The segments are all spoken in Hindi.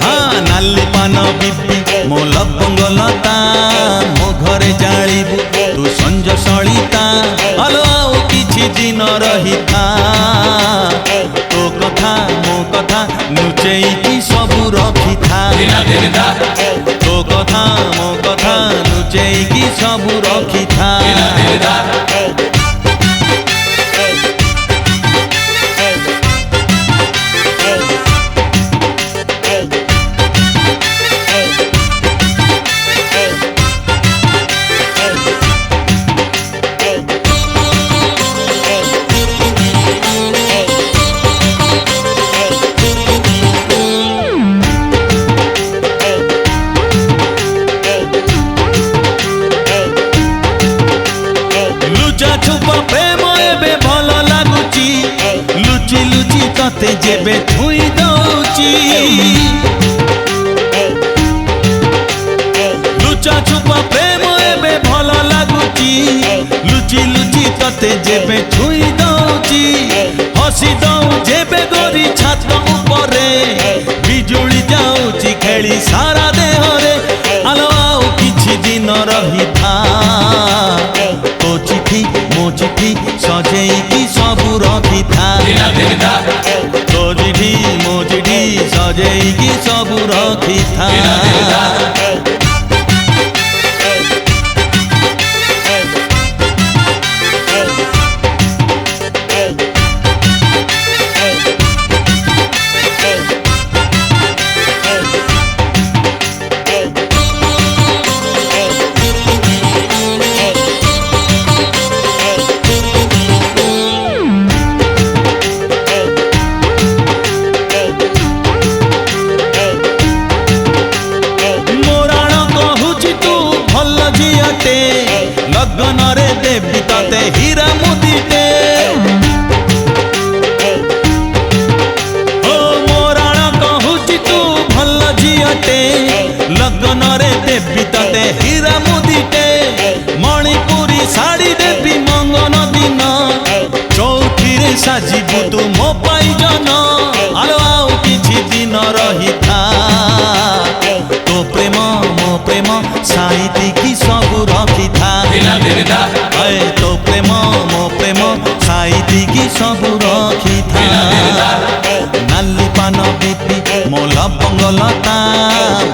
हाँ नाली पान बिपी मो लवंग लता मो घरे जालिबु तू संज सलिता आलो आउ किछि दिन रहिता तो कथा मो कथा लुचेई सबु रखिथा तो कथा मो कथा लुचेई सबु रखिथा तते जेबे छुई दउची लुचा छुपा प्रेम एबे भल लागुची लुची लुची तते जेबे छुई दउची हसी दउ जेबे गोरी छात उपरे बिजुली जाउची खेली सारा देहरे आलो आउ किछि दिन रहिथा तो चिठी मो चिठी सजेई की सबु रखिथा तो चिठी मो चिठी सजेई की सबु रखिथा लगन रे देवी तते हीरा मुदीटे ओ मोराण कहूची तू भल झियटे लगन रे देवी तते हीरा मुदीटे मणिपुरी साड़ी देवी मंगन दिन चौथी रे साजिबु तू मो पाइजन आलो आउ किछि दिन रहिथा तो प्रेम मो प्रेम साहित्य की सबु रखिथा तो प्रेम मो प्रेम साहित्य की सबु रखिथा नाली पान बिपी मो लवंग लता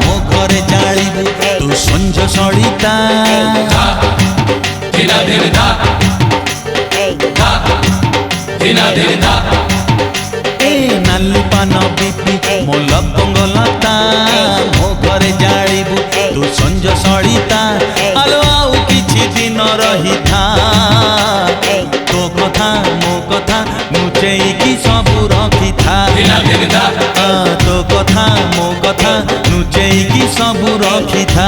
मो घरे जालिबु तू संज सलिता नाली पान बिपी मो लवंग लता मो घरे जालिबु तू संज सलिता आलो आउ किछि दिन रहिथा तो कथा मो कथा लुचेई की सबु रखिथा तो कथा मो कथा लुचेई की सबु रखिथा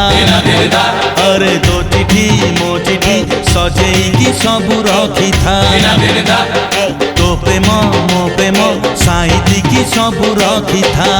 अरे तो चिठी मो चिठी सजेई की सबु रखिथा तो प्रेम मो प्रेम साहित्य की सबु रखिथा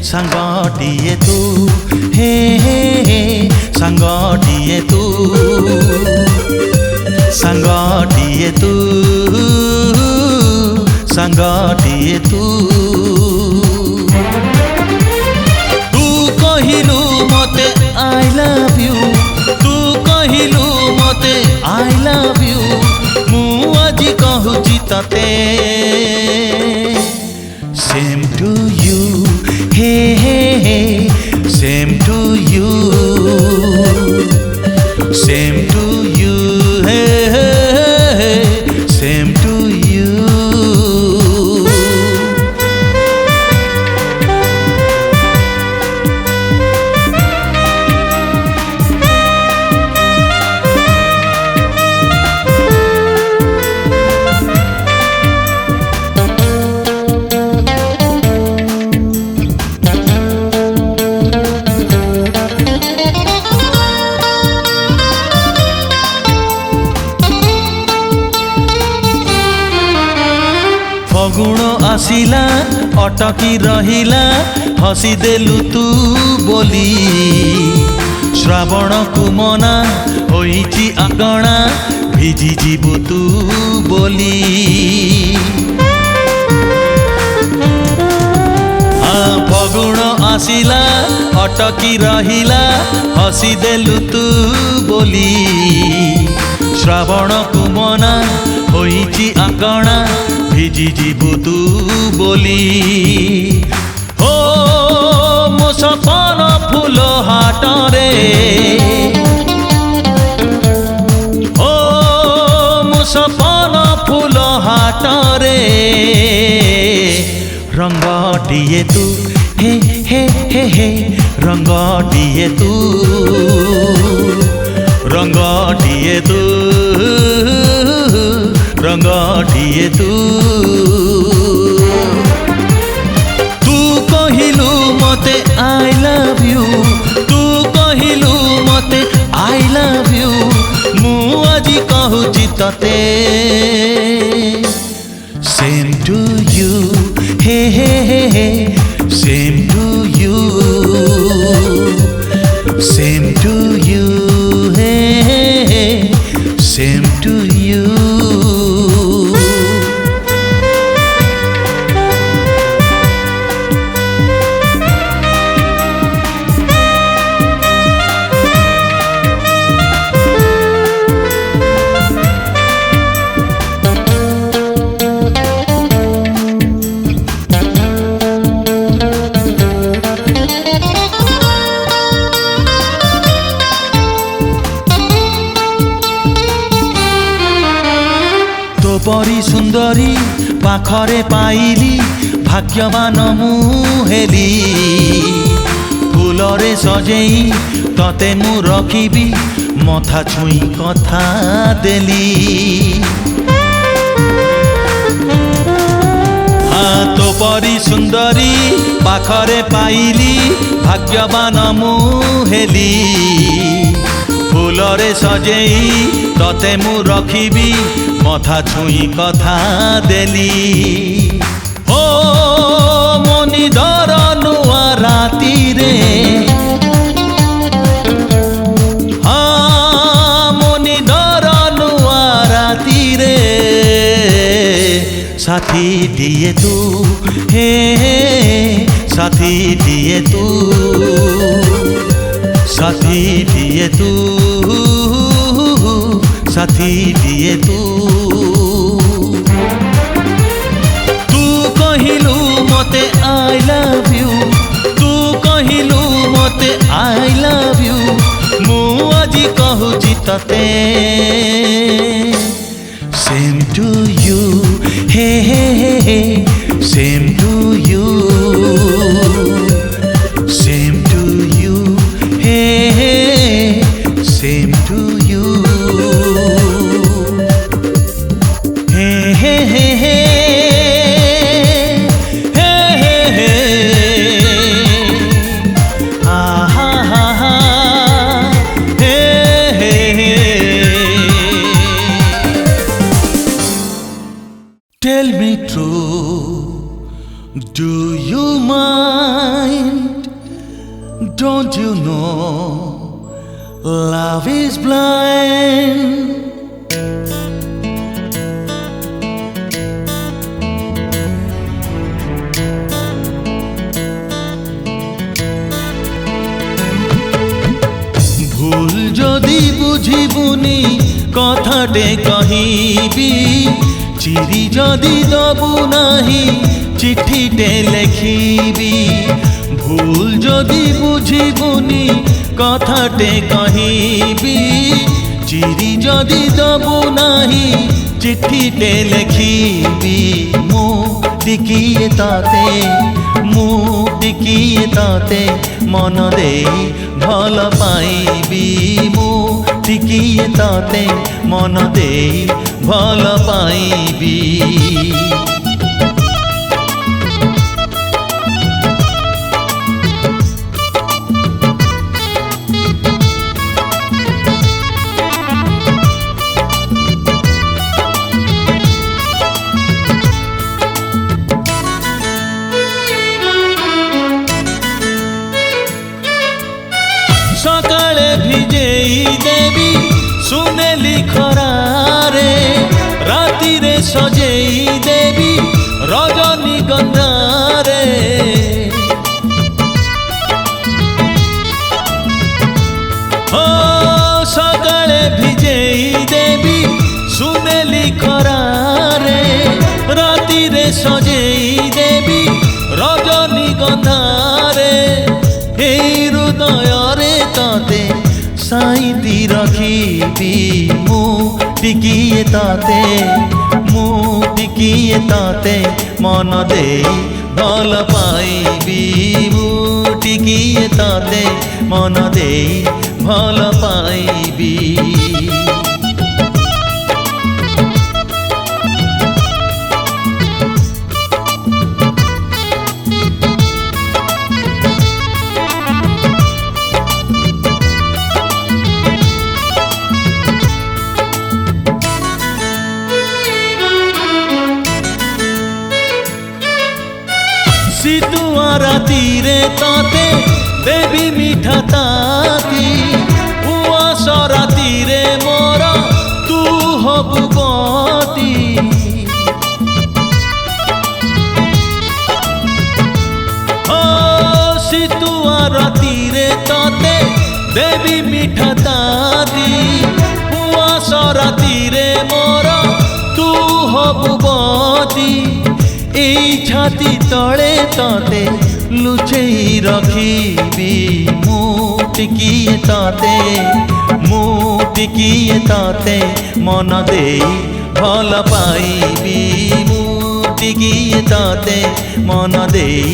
संगटिए तू हे संगटिए तू संगटिए तू संगटिए तू तू कहिलु मते आई लव यू तू कहिलु मते आई लव यू मु आज कहूची तते सेम टू यू हे same to you same to you हे सेम टू यू फगुण आसिला अटकी रहिला हसी देलु तू बोली श्रावण को मना होइची आगणा भिजी जीवु तू बोली फगुण आसिला अटकी रहिला हसी देलु तू बोली श्रावण को मना होइची आगणा भिजी जीवु तू बोली हो मो सपन फूल हाटरे ओ मो सपन फूल हाटरे रंग दिए तू हे हे हे हे रंग दिए तू रंग दिए तू रंग दिए तू तू कहिलु मते आई लव यू तू कहिलु मते आई लव यू मु आज कहूची तते सेम टू यू हे हे हे हे same to you same to you हे हे हे सेम टू यू परी सुंदरी पाखरे पाइली भाग्यवान मु हेली फूलरे सजेई तते मु रखिबी मथा छुई कथा देली तो परी सुंदरी पाखरे पाइली भाग्यवान मु हेली फूलरे सजेई तते मु रखिबी मथा छुई कथा देली ओ मनी दर नुआ राती रे हाँ मनी दर नुआ राती रे साथी दिए तू हे साथी दिए तू साथी दिए तू साथी दिए तू तू कहिलु मते आई लव यू तू कहिलु मते आई लव यू मु आज कहूची तते सेम टू यू हे हे हे हे same to you same to you हे हे same to you Tell me true, do you mind? Don't you know love is blind? भूल जदि बुझिबुनी कथाटे कहिबी चिरी जदि दबु नाही चिठीटे लेखिबी भूल जदि बुझिबुनी कथाटे कहिबी चिरी जदि दबु नाही चिठीटे लेखिबी मु टिकिए ताते मन दे भल पाइबी मु टिकिए ताते मन दे भल पाइबी ସଜେଇ ଦେବି ରଜନୀଗନ୍ଧାରେ ଏଇ ହୃଦୟରେ ତତେ ସାଇତି ରଖିବି ମୁଁ ଟିକିଏ ତତେ ମନ ଦେଇ ଭଲ ପାଇବି ମୁଁ ଟିକିଏ ତତେ ମନ ଦେଇ ଭଲ ପାଇବି। ଶୀତୁଆ ରାତିରେ ତତେ ଦେବି ମିଠା ତାତି ଉଆସ ରାତିରେ ମୋର ତୁ ହବୁ ବତି। ଶୀତୁଆ ରାତିରେ ତତେ ଦେବି ମିଠା ତାତି ଉଆସ ରାତିରେ ମୋର ତୁ ହବୁ ବତି। এই ছাতি তଳେ ততে লুচেই রখিবি ମୁଁ ଟିକିଏ ତତେ ମନ ଦେଇ ଭଲ ପାଇବି ମୁଁ ଟିକିଏ ତତେ ମନ ଦେଇ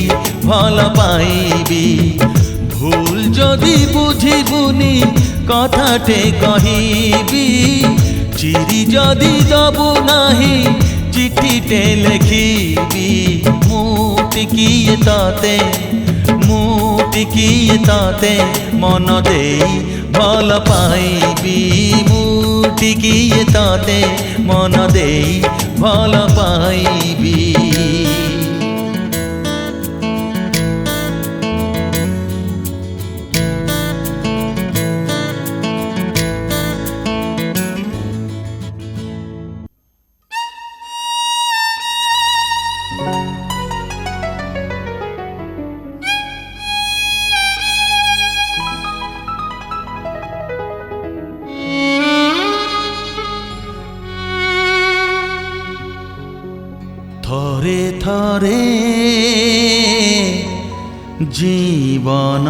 ଭଲ ପାଇବି। ଭୁଲ ଯଦି ବୁଝିବୁନି କଥାଟେ କହିବି ଚିରି ଯଦି ଦବୁ ନାହିଁ ଚିଠିଟେ ଲେଖିବି ମୁଁ ଟିକିଏ ତତେ ମନ ଦେଇ ଭଲ ପାଇବି ମୁଁ ଟିକିଏ ତତେ ମନ ଦେଇ ଭଲ ପାଇବି। थरे थरे जीवन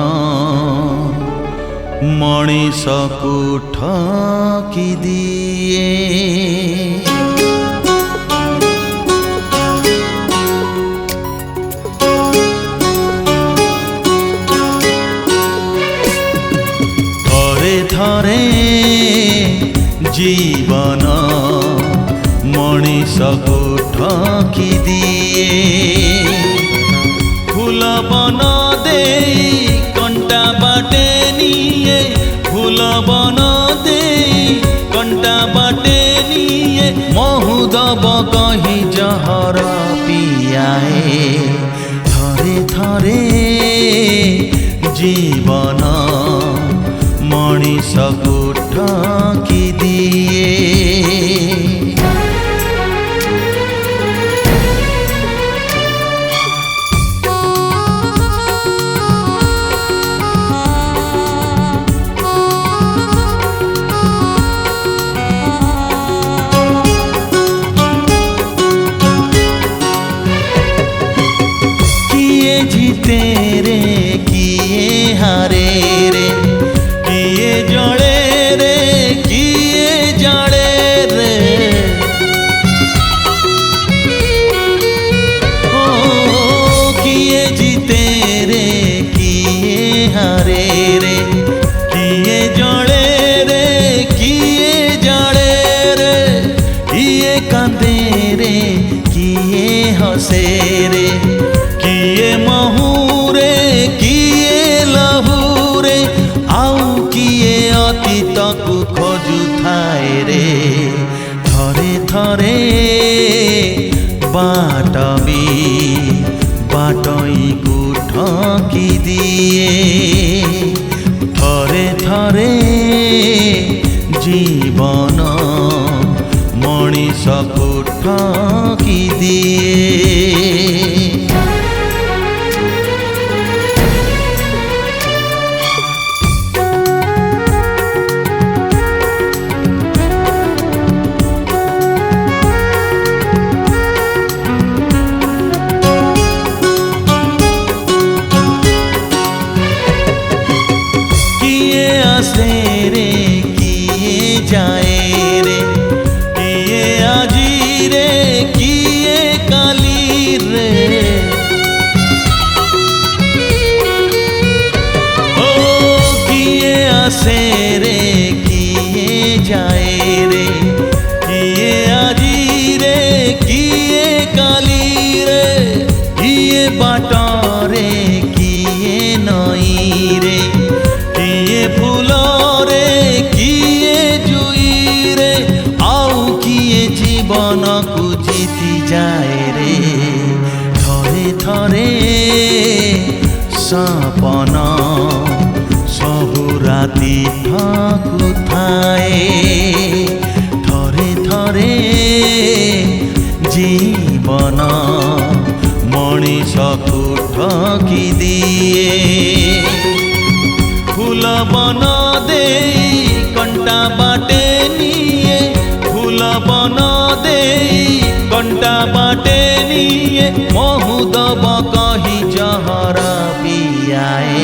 मଣିଷକୁ ଠକି ଦିଏ। थरे थरे जीवन मଣିଷକୁ ଠକି ଦିଏ। फूल बन देई कंटा बाटे निए फूल बन देई कंटा बाटे निए महु दब कही जहर पियाए। थरे थरे जीवन मଣିଷକୁ ଠକି ଦିଏ। जीते रे किए हारे रे किए जड़े रे किए जड़े रे। ओ किए जीते रे किए हारे रे किए जड़े रे किए जड़े रे। किए कांदे रे किए हसे रे किए महूरे किए लहुरे आउ किए अतीतକୁ खोजुଥାଏ रे। थरे थरे बाटबी बाटईକୁ ଠକି ଦିଏ। थरे थरे जीवन मଣିଷକୁ ଠକି ଦିଏ। रे किए काली रे ओ किए आसे रे किए जाए रे किए आजी रे किए काली रे किए बाटा रे किए नई रे किए फूल रे किए जुई रे आउ किए जीवन को जीति जाए रे थरे थरे सपन सबु राति ठाकु थाए थरे थरे जीवन मनीष को ठकी दिए फूल बन दे कंटा बाटे निये फूल बन दे कंटा बाटे निये महुदब कही जहर पियाए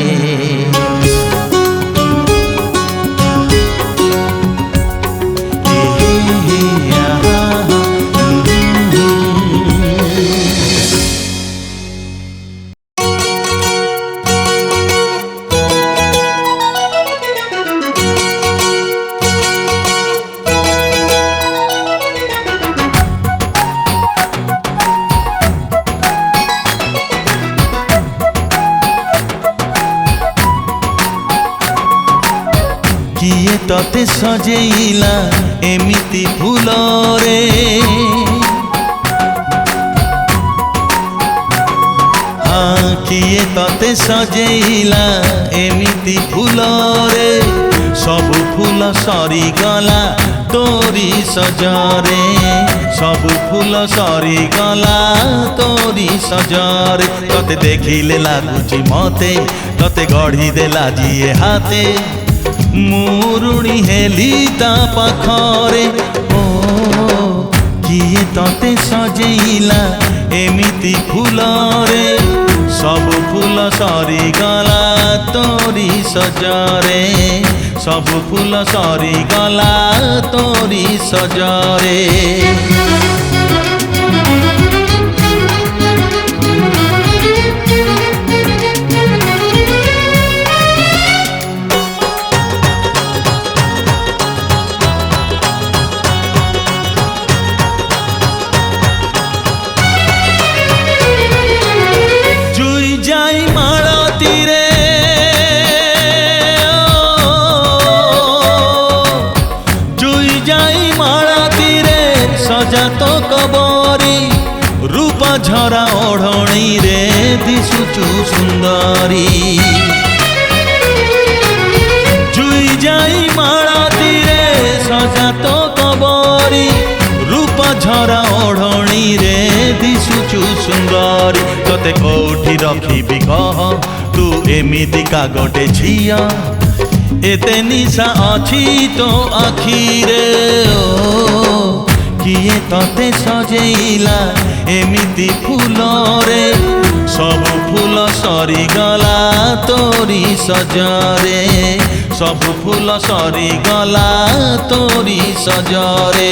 किए तते सजेइला एमिति फूल रे हाँ किए तते सजेइला एमिति फूल रे सब फूल सरी गला तोरी सजरे सब फूल सरी गला तोरी सजरे तते देखिले लागुची मते तते गढ़ी देला जिए हाथे मुरुणी हेली ता पाखरे ओ किए तते सजेइला एमिति फूल रे सब फूल सरी गला तोरी सजरे सब फूल सरी गला तोरी सजरे तो कबरी रूप झरा ओढ़णी रे दिशुचु सुंदरी जुई जाई माळती रे सजा तो कबरी रूप झरा ओढ़णी रे दिशुचु सुंदरी तते कोठी रखिबि कह तू एमिति का गोटे झिया एते निशा अछि तो आखि रे ओ किए तते सजेइला एमिति फूल रे सब फूल सरी गला तोरी सजरे सब फूल सरी गला तोरी सजरे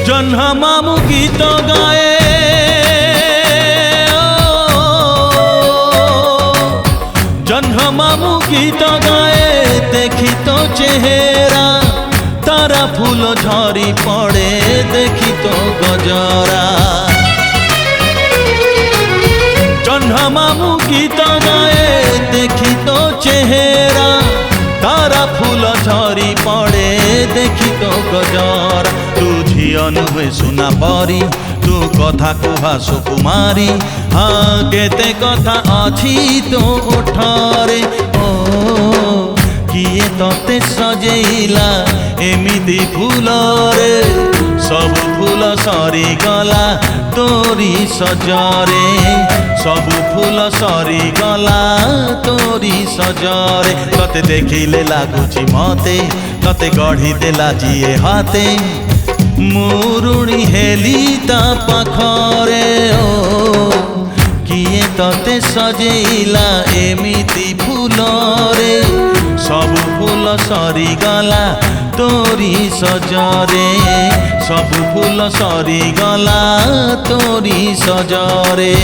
जन्हा मामू गीत गाए जन्हा मामू गीत गाए देखी तो चेहरा तारा फूल झरी पड़े देखी तो गजरा जन्हा मामू गीत गाए देखी तो चेहरा तारा फूल झरी पड़े देखी तो गजरा तू झिया नुहे सुना परी तू कथा कुहा सुकुमारी हाँ केते कथा अछि तो ओठरे ओ किए तते सजेइला एमिति फूल रे सब फूल सरी गला तोरी सजरे सब फूल सरी गला तोरी सजरे तते देखिले लागुची मते तते गढ़ी देला जिए हाते मुरुणी हेली ता पाखरे ओ किए तते सजेइला एमिति फूलरे सब फूल सरी गला तोरी सजरे सब फूल सरी गला तोरी सजरे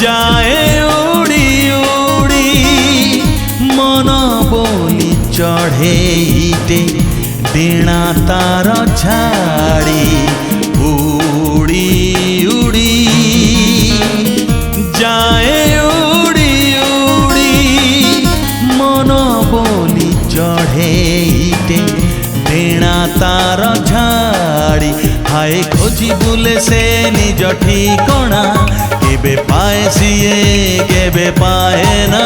जाए उड़ी उड़ी मन बोली चढ़े डेणा तार झाड़ी उड़ी उड़ी जाए उड़ी उड़ी मन बोली चढ़े डेणा तार झाड़ी हाय खोजी बुले से निज ठिकणा केबे पाए सिए केबे पाए ना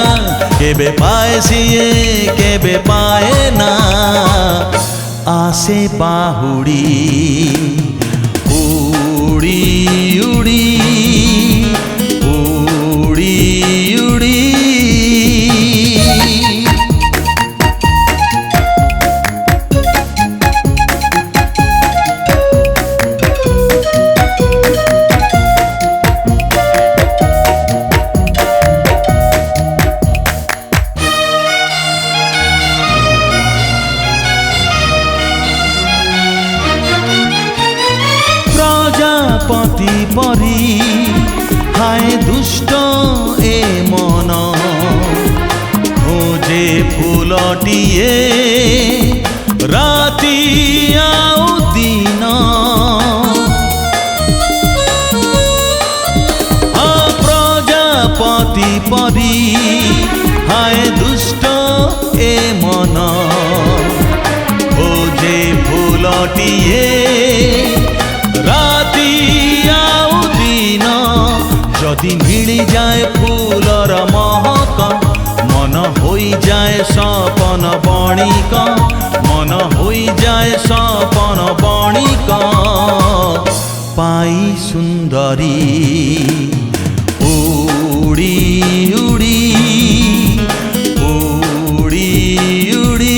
केबे पाए सिए केबे पाए ना आसे बाहुड़ी उड़ी उड़ी उड़ी उड़ी प्रजापति परी हाय दुष्ट ए मन खोजे फूलटिए राति आउ दिन प्रजापति परी हाय दुष्ट ए मन खोजे फूलटिए राति आउ दिन जदि मिली जाए फूलर महक मन होई जाए सपन बणिक मन होई जाए सपन बणिक पाई सुंदरी उड़ी उड़ी उड़ी उड़ी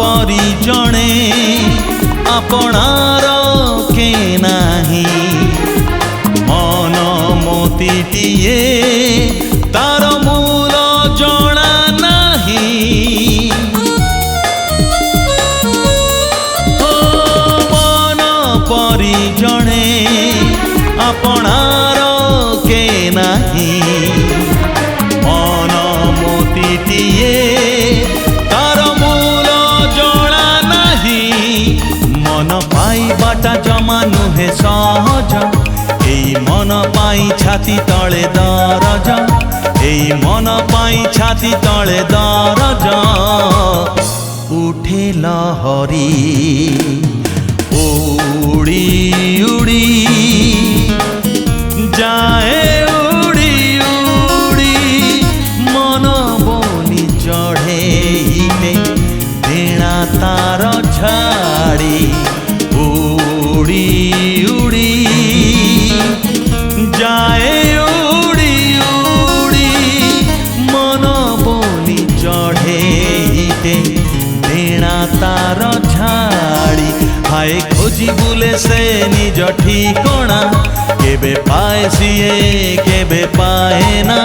परी जणे आपणार के नाही मन मोतीटिए तार मूल जणा नाही मन परी जणे आपणार के नाही मन मोतीटिए मन पाई बाटा जमा नुहे सहज एई मन पाई छाती तले दरज एई मन पाई छाती तले दरज उठे लहरी उड़ी उड़ी जाए उड़ी उड़ी मन बोली चढ़े डेणा तार झाड़ी उड़ी उड़ी जाए उड़ी उड़ी मन बोली चढ़े डेणा तार झाड़ी हाय खोजी बुले से निज ठिकणा केबे पाए सिए केबे पाए ना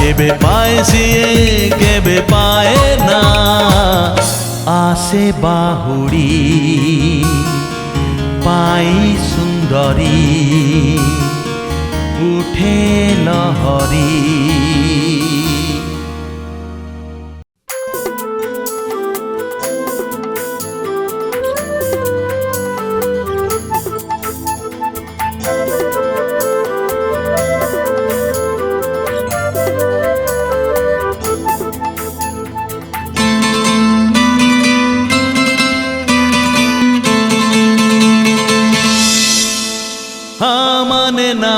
केबे पाए सिए केबे पाए ना आसे बाहुड़ी पाई सुंदरी उठे लहरी।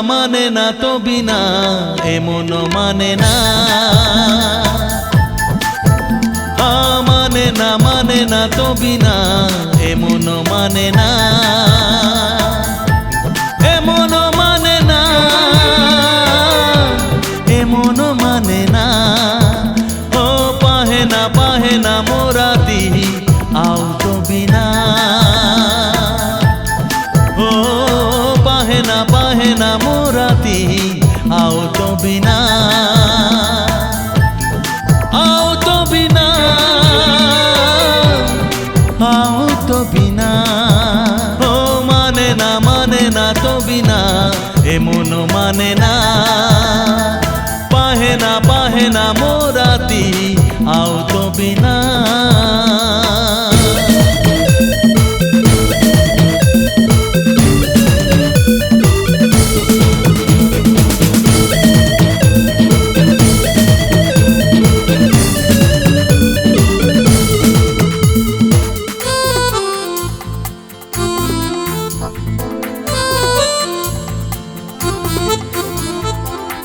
माने ना तो बिना एमन माने ना, माने ना तो बिना एमन माने ना, एमन माने ना, एमन माने ना। ओ पाहे ना मोराती आओ तो बिना, पाहे ना मोराती आओ तो बिना, आओ तो बिना, आओ तो बिना। ओ माने ना तो बिना एमन माने ना, पाहे ना मोराती आओ तो बिना।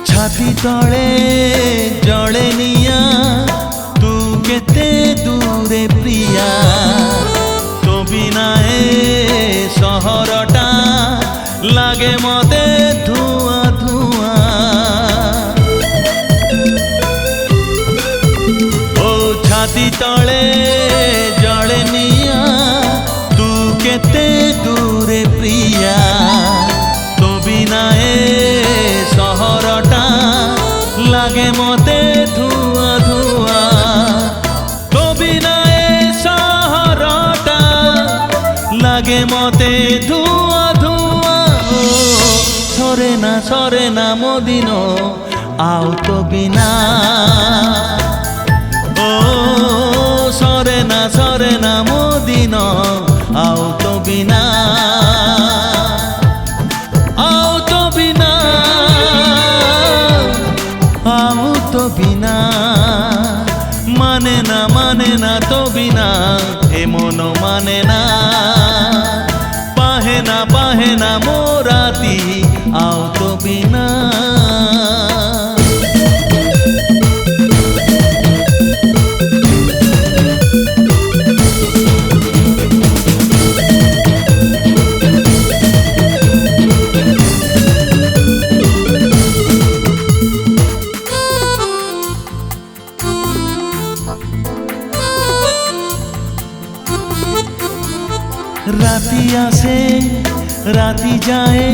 छाती तले जड़े निया तू केते दूरे प्रिया, तो बिना ए सहरटा लागे मते धुआं धुआं। ओ छाती तले जड़े निया तू केते दूरे प्रिया, तो बिना ए सहरटा लागे मते धुआं धुआं। तो बिना ए सहरटा लागे मते धुआं धुआं। सरे ना मोदिनो आओ तो बिना, ओ सरे ना मोदिनो आओ तो बिना, आओ तो बिना, आओ तो बिना। माने ना तो बिना एमन माने ना, पाहे ना मोराती आओ तो बिना। राती आसे राती जाए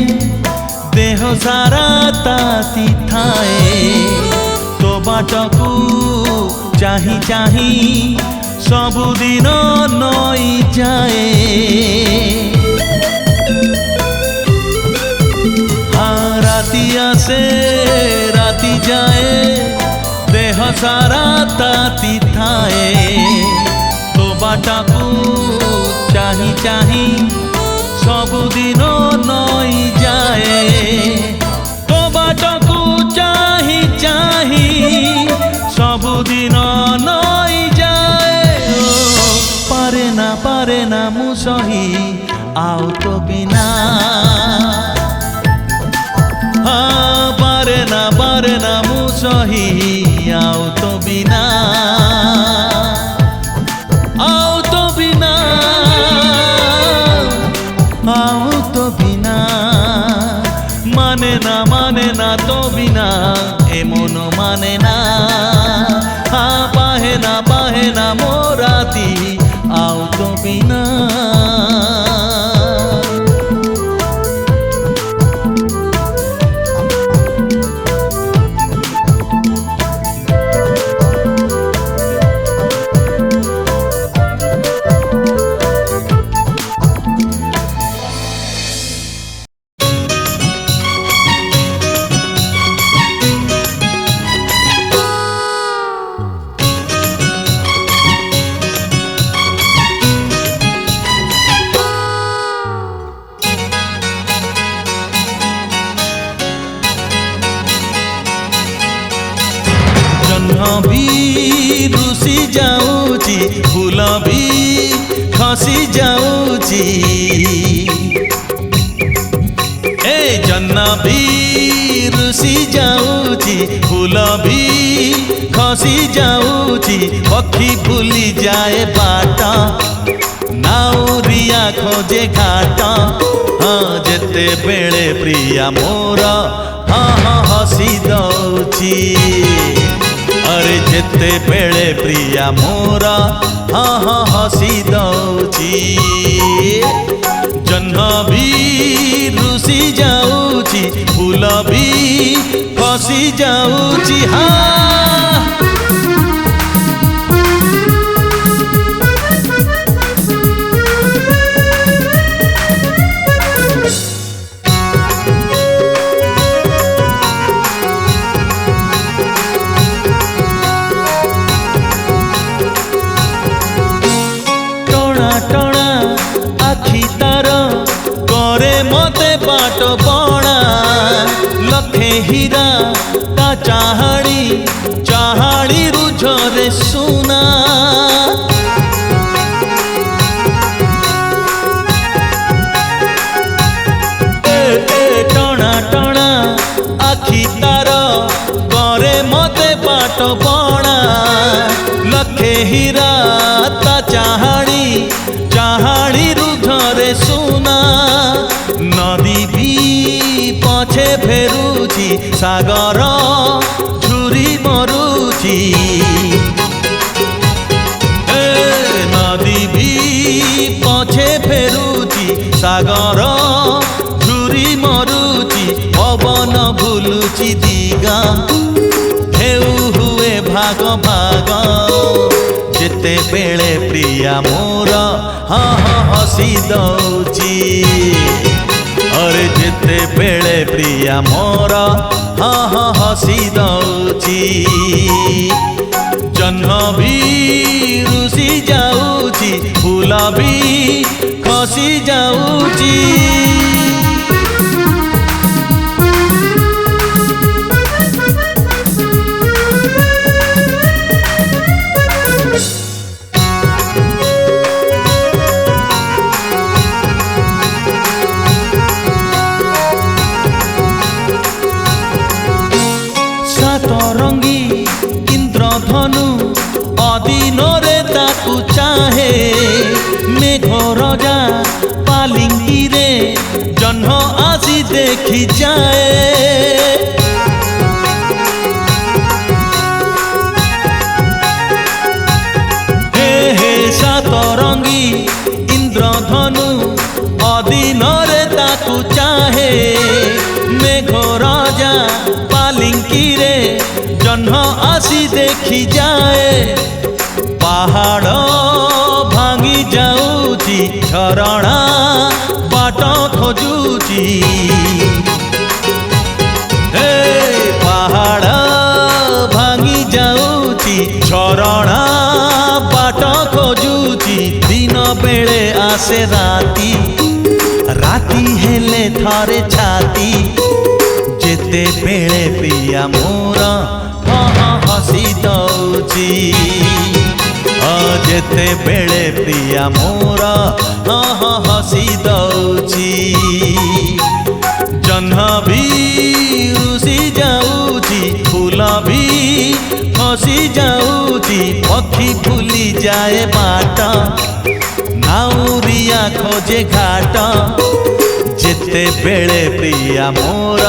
देह सारा ताती थाए, तो बाटकू चाही चाही सबुदिन नई जाए। हाँ राती आसे राती जाए देह सारा ताती थाए, तो बाटकू चाही चाही सबुदिन नई जाए। तो बाटकू चाही चाही सबुदिन नई जाए। पारे ना मुसही आओ तो बिना, हाँ पारे ना मुसही आओ तो बिना, आओ तो बिना, आओ तो बिना। माने ना तो बिना एमन माने ना, हाँ पाहे ना मोराती आओ तो बिना। खसी जाऊची ए जन्ना भी रुसी जाऊची फूल भी खसी जाऊची पक्षी भूली जाए बाट नाउरिया खोजे घाट हाँ जेते बेले प्रिया मोर हाँ हाँ हसी दौची अरे जेते बेले प्रिया मोर हाँ हाँ हसी दौची जन्म भी रुसी जाऊची फूल भी खसी जाऊची हाँ बाट बणा लखे हीरा ता चाहाड़ी चाहाड़ी रुझरे सुना टणा टणा आखि तार करे मते बाट बणा लखे हीरा ता चाहाड़ी चाहाड़ी रुझरे सुना नदी भी पछे फेरुची सागर झुरी मरुची नदी भी पछे फेरुची सागर झुरी मरुची पवन भूलुची दिगा ढेउ हुए भाग भाग जेते बेले प्रिया मोर हाँ हाँ हसी दौची अरे जेते बेले प्रिया मोर हाँ हाँ हसी दौची जन्म भी रुसी जाऊची फूल भी खसी जाऊची रंगी इंद्रधनु अधीनरे ताकू चाहे मेघ रजा पालिंगी रे जन्म आसी देखी जाए हे हे सातरंगी इंद्रधनु अधीनरे ताकू चाहे मेघ राजा पालिंकी रे जन्म आसी देखी जाए पहाड़ भांगी जाऊची झरणा बाट खोजुची पहाड़ भांगी जाऊची झरणा बाट खोजुची दिन बेले आसे राती राती हेले थरे छाती जेते बेले प्रिया मोर हाँ हाँ हसी दौची जेते बेले प्रिया मोर हाँ हाँ हसी दौची जन्म भी रुसी जाऊची फूल भी खसी जाऊची पक्षी भूली जाए बाट नाउरिया खोजे घाट जेते बेले प्रिया मोर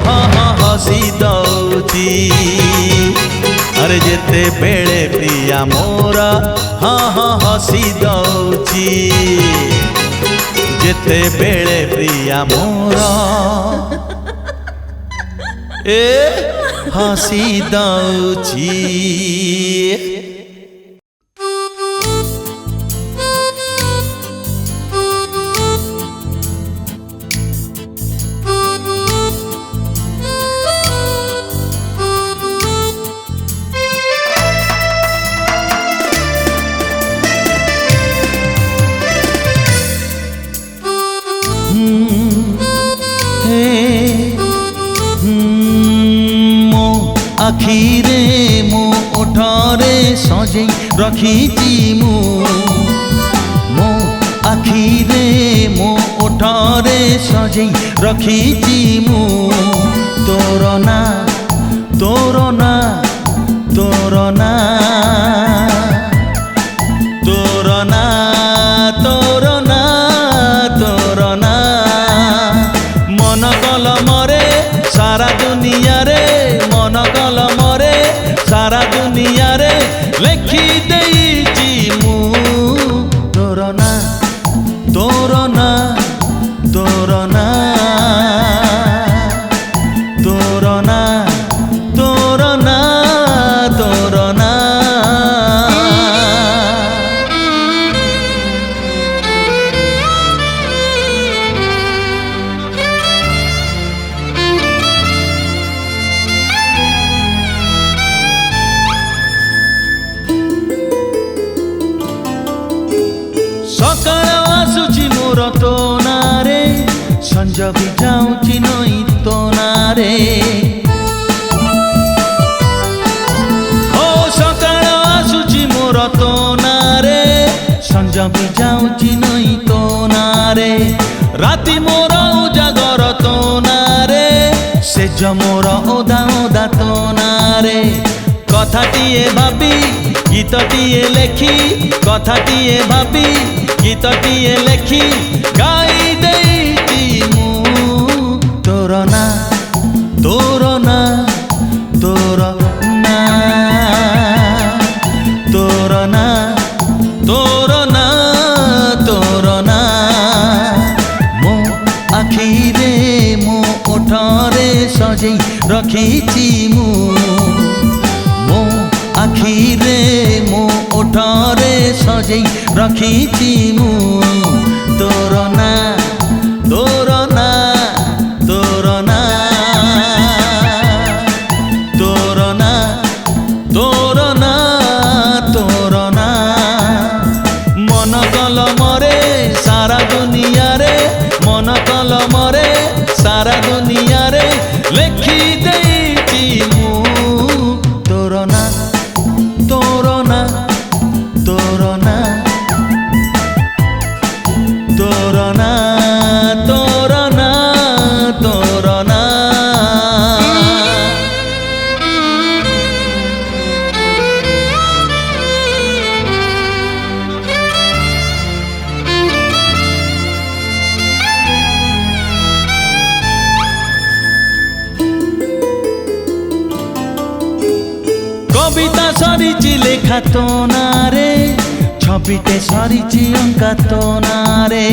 हाँ हाँ हसी दौची अरे जेते बेले प्रिया मोर हाँ हाँ हसी दौची जेते बेले प्रिया मोर ए हसी दौची आखिरे मो ओठरे सजे रखीची मो सजेई रखिची मु तोर ना तोर ना तोर ना तोर ना तोर ना तोर ना मन कलमरे सारा दुनिया रे मन कलमरे सारा दुनिया रे लेखि देइची मु तोर ना तोर ना तोर ना तोर ना तोर ना तोर ना सकाळ आसुची मोर तो नारे संज भी जाऊची नई तो नारे ओ सकाळ आसुची मोर तो नारे संज भी जाऊची नई तो नारे राति मोर उजागर तो नारे सेज मोर ओदा ओदा तो नारे कथाटिए भाबी गीतटिए लेखी कथाटिए भाबी गीतटिए लेखी गाई देइची मु तोर ना तोर ना तोर ना तोर ना तोर ना तोर ना मो आखिरे मो ओठरे सजेई रखिची मु मो आखिरे मो ओठरे सजेई रखिची मु तोर ना तोर ना तोर ना तोर ना तोर ना तोर ना मन कलमरे सारा दुनिया रे मन कलमरे सारा दुनिया रे लेखि देइची मु तोर ना तोर ना तोर ना तोर ना तोर ना तोर ना कविता सरीची लेखा तो नारे छबिटे सरीची अंका तो नारे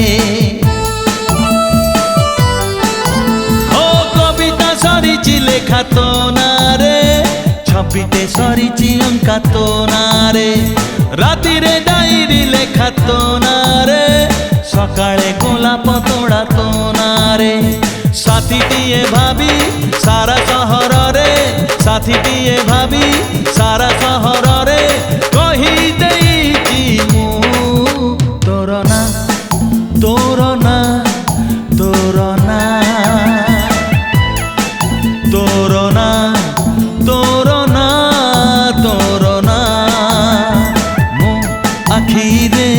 ओ कविता सरीची लेखा तो नारे छबिटे सरीची अंका तो नारे राति रे डायरी लेखा तो नारे सकाळे गोलाप तोड़ा तो नारे साथीटिए भाभी सारा सहर रे साथीटिए भाभी सारा सहर रे कही देइची मु तोर ना तोर ना तोर ना तोर ना तोर ना तोर ना मो आखिरे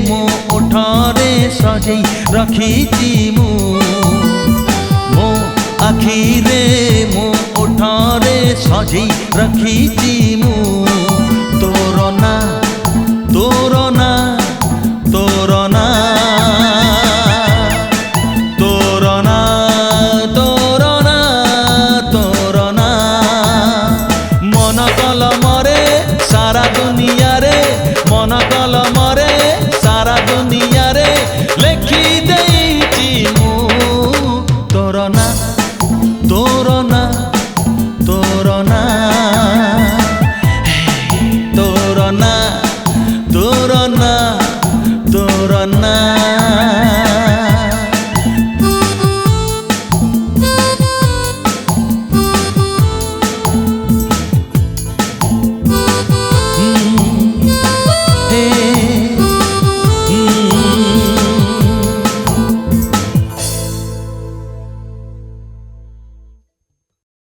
मो ओठरे सजेई रखिची मु मो आखिरे मो ओठरे सजेई रखिची